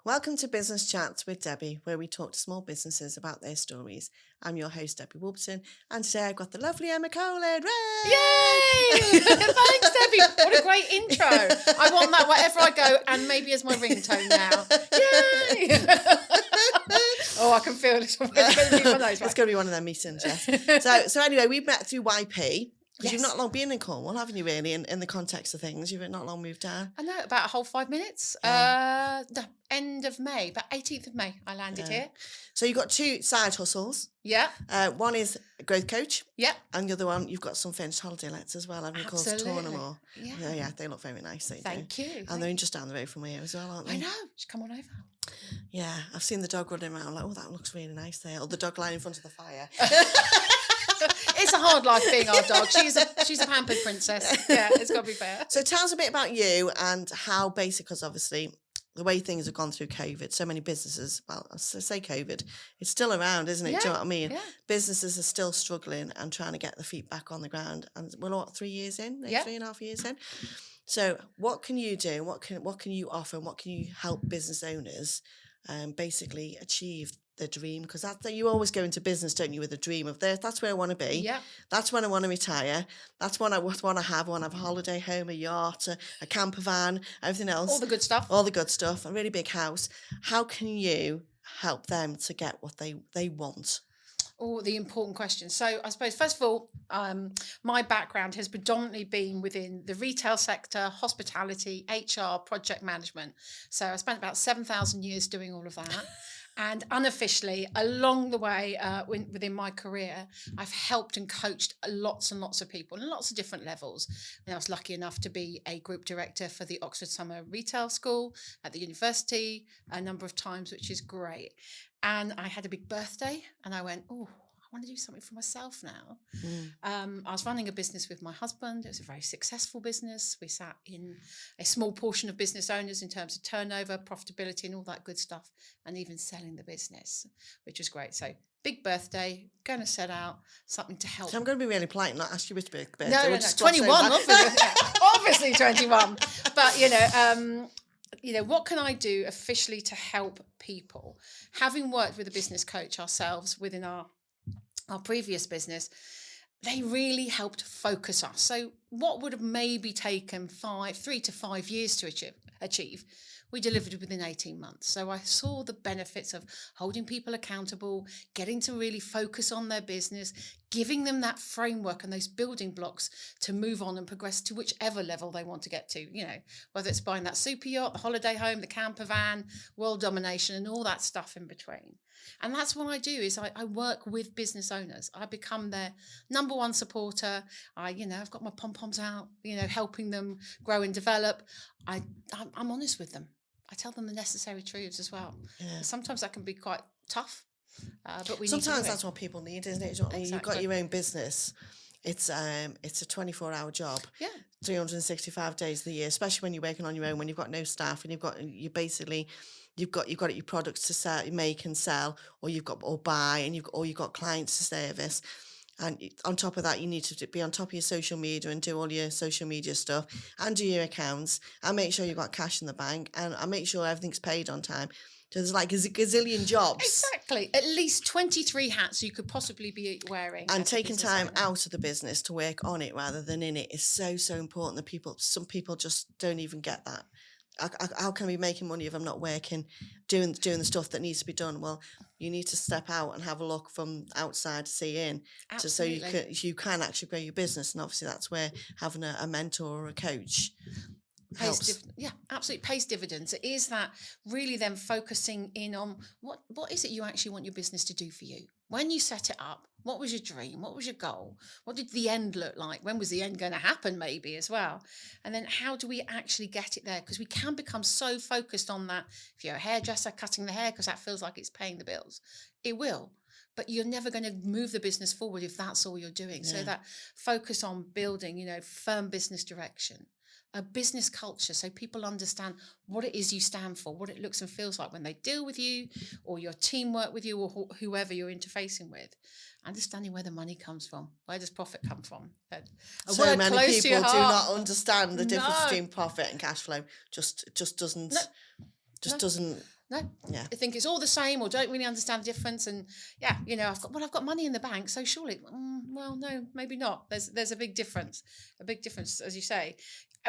Welcome to Business Chats with Debbie, where we talk to small businesses about their stories. I'm your host, Debbie Wolverton, and today I've got the lovely Emma Colin. Yay! Thanks, Debbie. What a great intro. I want that wherever I go, and maybe as my ringtone now. Yay! Oh, I can feel it. It's going to be one of those. It's going to be one of them meetings, yes. So anyway, we met through YP. Because Yes. you've not long been in Cornwall, haven't you, really, in the context of things? You've not long moved down. I know, about a whole 5 minutes. The end of May, about 18th of May, I landed here. So you've got two side hustles. Yeah. One is a growth coach. Yeah. And the other one, you've got some finished holiday lets as well, haven't you, called Tournamore? Yeah. Yeah, they look very nice. Thank you. And they're just down the road from here as well, aren't they? I know. Just come on over. Yeah, I've seen the dog running around like, oh, that looks really nice there. Or the dog lying in front of the fire. It's a hard life being our dog. She's a pampered princess. Yeah, it's got to be fair. So tell us a bit about you and how basic, because obviously the way things have gone through COVID, so many businesses, well, I say COVID, it's still around, isn't it? Yeah, Do you know what I mean? yeah. Businesses are still struggling and trying to get the feet back on the ground. And we're what, 3 years in? Yeah. 3.5 years in? So what can you do? What can you offer? And what can you help business owners basically achieve the dream? Because that's you always go into business, don't you, with a dream of this. That's where I want to be. Yeah. That's when I want to retire. That's when I want to have. I want to have a holiday home, a yacht, a camper van, everything else. All the good stuff. All the good stuff. A really big house. How can you help them to get what they want? Oh, the important question. So I suppose, first of all, my background has predominantly been within the retail sector, hospitality, HR, project management. So I spent about 7,000 years doing all of that. And unofficially, along the way within my career, I've helped and coached lots and lots of people on lots of different levels. And I was lucky enough to be a group director for the Oxford Summer Retail School at the university a number of times, which is great. And I had a big birthday and I went, oh, I want to do something for myself now. I was running a business with my husband. It was a very successful business. We sat in a small portion of business owners in terms of turnover, profitability and all that good stuff, and even selling the business, which was great. So big birthday, going to set out something to help. So I'm going to be really polite and not ask you which birthday. No, 21, obviously 21. But, what can I do officially to help people? Having worked with a business coach ourselves within our previous business, they really helped focus us. So what would have maybe taken 3 to 5 years to achieve, we delivered within 18 months. So I saw the benefits of holding people accountable, getting to really focus on their business, giving them that framework and those building blocks to move on and progress to whichever level they want to get to, whether it's buying that super yacht, the holiday home, the camper van, world domination, and all that stuff in between. And that's what I do is I work with business owners. I become their number one supporter. I've got my pom-poms out, helping them grow and develop. I'm honest with them. I tell them the necessary truths as well. Yeah. Sometimes that can be quite tough, but sometimes that's what people need, isn't it? Exactly. You've got your own business. It's a 24-hour job. Yeah. 365 days of the year, especially when you're working on your own, when you've got no staff and you've got your products to sell, make and sell, or buy, and you've got clients to service. And on top of that, you need to be on top of your social media and do all your social media stuff and do your accounts and make sure you've got cash in the bank and make sure everything's paid on time. So there's like a gazillion jobs. Exactly. At least 23 hats you could possibly be wearing. And taking time out of the business to work on it rather than in it is so, so important that some people just don't even get that. How can I be making money if I'm not working, doing the stuff that needs to be done? Well, you need to step out and have a look from outside to see in, so you can actually grow your business. And obviously, that's where having a mentor or a coach helps. Absolutely pays dividends. It is that really then focusing in on what is it you actually want your business to do for you. When you set it up, what was your dream? What was your goal? What did the end look like? When was the end going to happen maybe as well? And then how do we actually get it there? Because we can become so focused on that. If you're a hairdresser cutting the hair because that feels like it's paying the bills, it will. But you're never going to move the business forward if that's all you're doing. Yeah. So that focus on building, firm business direction. A business culture, so people understand what it is you stand for, what it looks and feels like when they deal with you or your team work with you or whoever you're interfacing with. Understanding where the money comes from. Where does profit come from? So many people do not understand the difference between profit and cash flow. Just doesn't No, Yeah. I think it's all the same, or don't really understand the difference. And yeah, I've got money in the bank, so surely, well, no, maybe not. There's a big difference, as you say.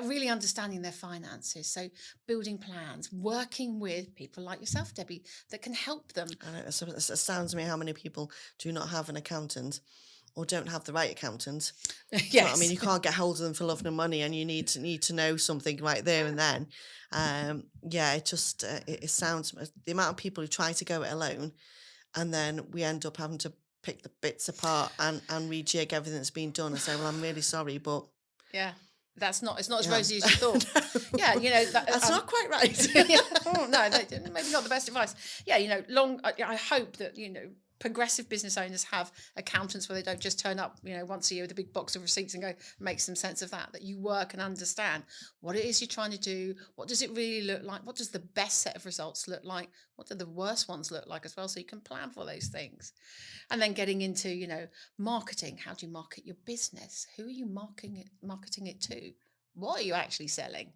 Really understanding their finances, so building plans, working with people like yourself, Debbie, that can help them. And it astounds me how many people do not have an accountant or don't have the right accountant. Do you know what I mean? Yes, You can't get hold of them for love nor money, and you need to know something right there and then. Yeah, it just it sounds the amount of people who try to go it alone, and then we end up having to pick the bits apart and rejig everything that's been done and say, well, I'm really sorry, but yeah, it's not as yeah. rosy as you thought. Yeah, That's not quite right. yeah. Oh, no, maybe not the best advice. Yeah, I hope that, progressive business owners have accountants where they don't just turn up, once a year with a big box of receipts and go, make some sense of that you work and understand what it is you're trying to do. What does it really look like? What does the best set of results look like? What do the worst ones look like as well? So you can plan for those things. And then getting into, marketing. How do you market your business? Who are you marketing it to? What are you actually selling?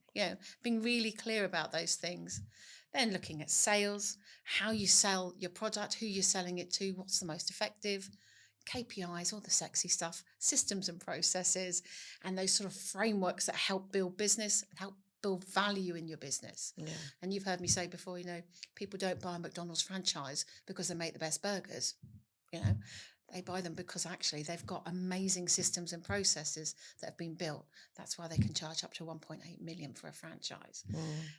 Being really clear about those things. Then looking at sales, how you sell your product, who you're selling it to, what's the most effective, KPIs, all the sexy stuff, systems and processes, and those sort of frameworks that help build business, help build value in your business. Yeah. And you've heard me say before, people don't buy a McDonald's franchise because they make the best burgers. They buy them because actually they've got amazing systems and processes that have been built. That's why they can charge up to 1.8 million for a franchise.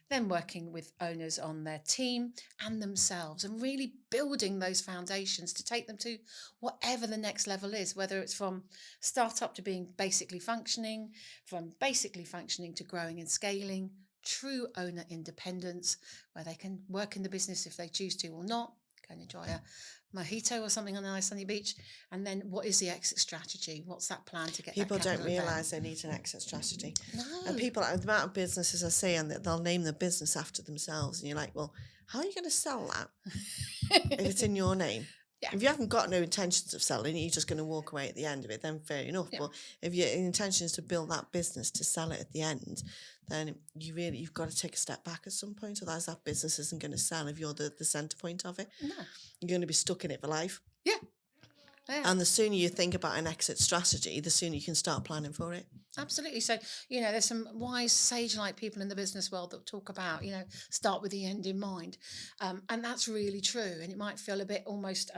Then working with owners on their team and themselves and really building those foundations to take them to whatever the next level is, whether it's from startup to being basically functioning, from basically functioning to growing and scaling, true owner independence, where they can work in the business if they choose to or not, go and enjoy a mojito or something on a nice sunny beach. And then what is the exit strategy? What's that plan to get People that don't capital realise they need an exit strategy. No. And people, the amount of businesses I see, and they'll name the business after themselves. And you're like, well, how are you going to sell that if it's in your name? Yeah. If you haven't got no intentions of selling it, you're just going to walk away at the end of it, then fair enough. Yeah. But if your intention is to build that business to sell it at the end, then you've got to take a step back at some point. Otherwise that business isn't going to sell if you're the centre point of it. No. You're going to be stuck in it for life. Yeah. Yeah. And the sooner you think about an exit strategy, the sooner you can start planning for it. Absolutely. So, there's some wise, sage-like people in the business world that talk about, start with the end in mind. And that's really true. And it might feel a bit almost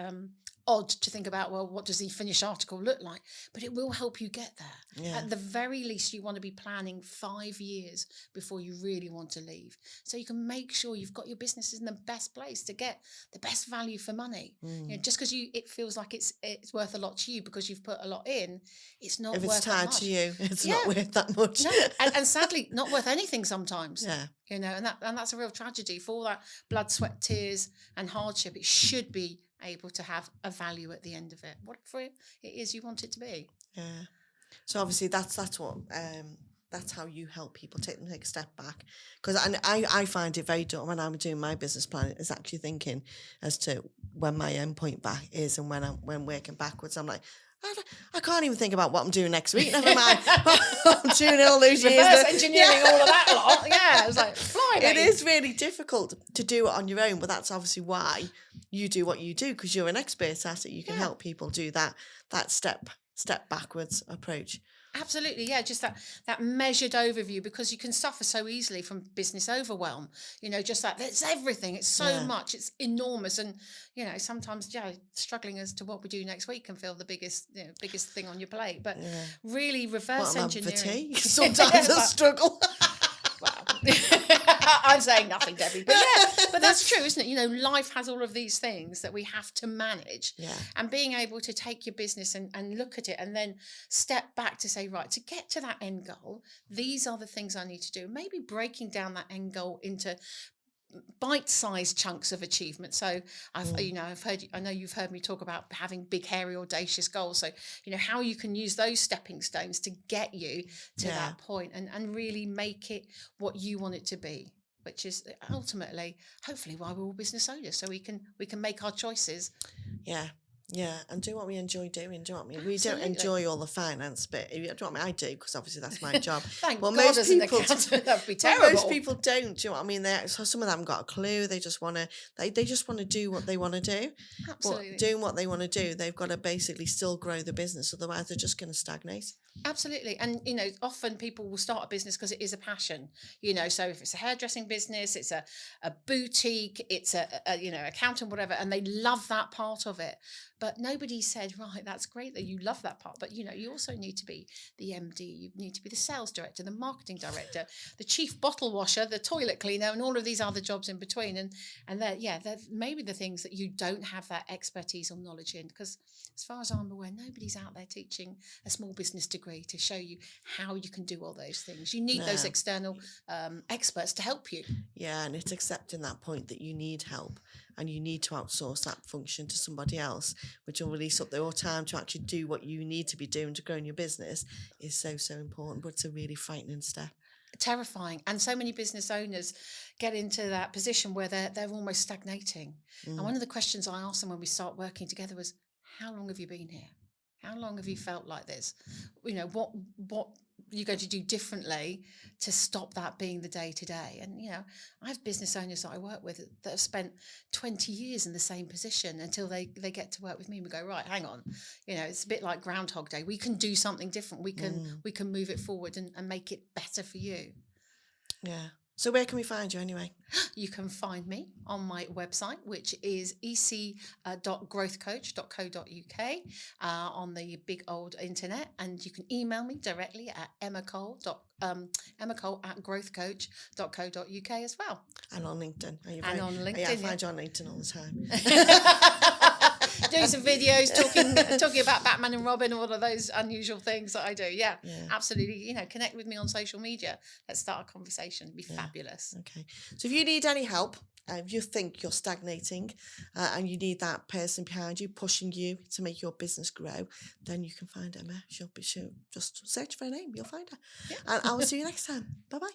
odd to think about, well, what does the finished article look like? But it will help you get there. Yeah. At the very least, you want to be planning 5 years before you really want to leave. So you can make sure you've got your business in the best place to get the best value for money. Just because it feels like it's worth a lot to you because you've put a lot in, it's not If worth it's that tied much. to you, it's not worth that much. No, and sadly, not worth anything sometimes. Yeah. And that's a real tragedy. For all that blood, sweat, tears, and hardship, it should be able to have a value at the end of it, whatever it is you want it to be. Yeah. So obviously that's what that's how you help people take a step back. Because I find it very dumb when I'm doing my business plan is actually thinking as to when my end point back is and when working backwards. I'm like, I can't even think about what I'm doing next week. Never mind. I'm doing all those years. Reverse engineering all of that lot. Yeah, it's like, fly, it is really difficult to do it on your own, but that's obviously why you do what you do, because you're an expert at it. You can help people do that step backwards approach. Absolutely, yeah, just that measured overview, because you can suffer so easily from business overwhelm. Just like it's everything, it's so much, it's enormous, and sometimes struggling as to what we do next week can feel the biggest thing on your plate. But really, reverse engineering. For tea? Sometimes I struggle. Wow. I'm saying nothing, Debbie, but but that's true, isn't it? Life has all of these things that we have to manage, and being able to take your business and look at it and then step back to say, right, to get to that end goal, these are the things I need to do. Maybe breaking down that end goal into bite-sized chunks of achievement. So I know you've heard me talk about having big, hairy, audacious goals. So how you can use those stepping stones to get you to that point and really make it what you want it to be, which is ultimately, hopefully, why we're all business owners, so we can make our choices. Yeah. Yeah, and do what we enjoy doing. Do you know what I mean? We don't Absolutely. enjoy all the finance bit. Do you know what I mean? I do, because obviously that's my job. Thank Well, God most as an people accountant, that'd be But terrible. most people don't. Do you know what I mean? So some of them haven't got a clue. They just want to. They just want to do what they want to do. Absolutely. But doing what they want to do, they've got to basically still grow the business. Otherwise, they're just going to stagnate. Absolutely. And, often people will start a business because it is a passion, so if it's a hairdressing business, it's a boutique, it's accountant, whatever, and they love that part of it. But nobody said, right, that's great that you love that part. But, you also need to be the MD, you need to be the sales director, the marketing director, the chief bottle washer, the toilet cleaner, and all of these other jobs in between. And they're maybe the things that you don't have that expertise or knowledge in, because as far as I'm aware, nobody's out there teaching a small business degree to show you how you can do all those things. You need those No. external experts to help you. Yeah, and it's accepting that point that you need help and you need to outsource that function to somebody else, which will release up your time to actually do what you need to be doing to grow in your business, is so, so important. But it's a really frightening step. Terrifying. And so many business owners get into that position where they're almost stagnating. And one of the questions I asked them when we start working together was, how long have you been here? How long have you felt like this? What are you going to do differently to stop that being the day to day? And, I have business owners that I work with that have spent 20 years in the same position until they get to work with me and we go, right, hang on. It's a bit like Groundhog Day. We can do something different. We can move it forward and make it better for you. Yeah. So where can we find you anyway? You can find me on my website, which is ec.growthcoach.co.uk on the big old internet. And you can email me directly at emma.cole@growthcoach.co.uk as well. And on LinkedIn. On LinkedIn, Yeah, I find you on LinkedIn all the time. Doing some videos talking about Batman and Robin, all of those unusual things that I do. Yeah. Absolutely. Connect with me on social media. Let's start a conversation. It'd be fabulous. Okay. So if you need any help, if you think you're stagnating and you need that person behind you pushing you to make your business grow, then you can find Emma. She'll just search for her name. You'll find her. Yeah. And I will see you next time. Bye-bye.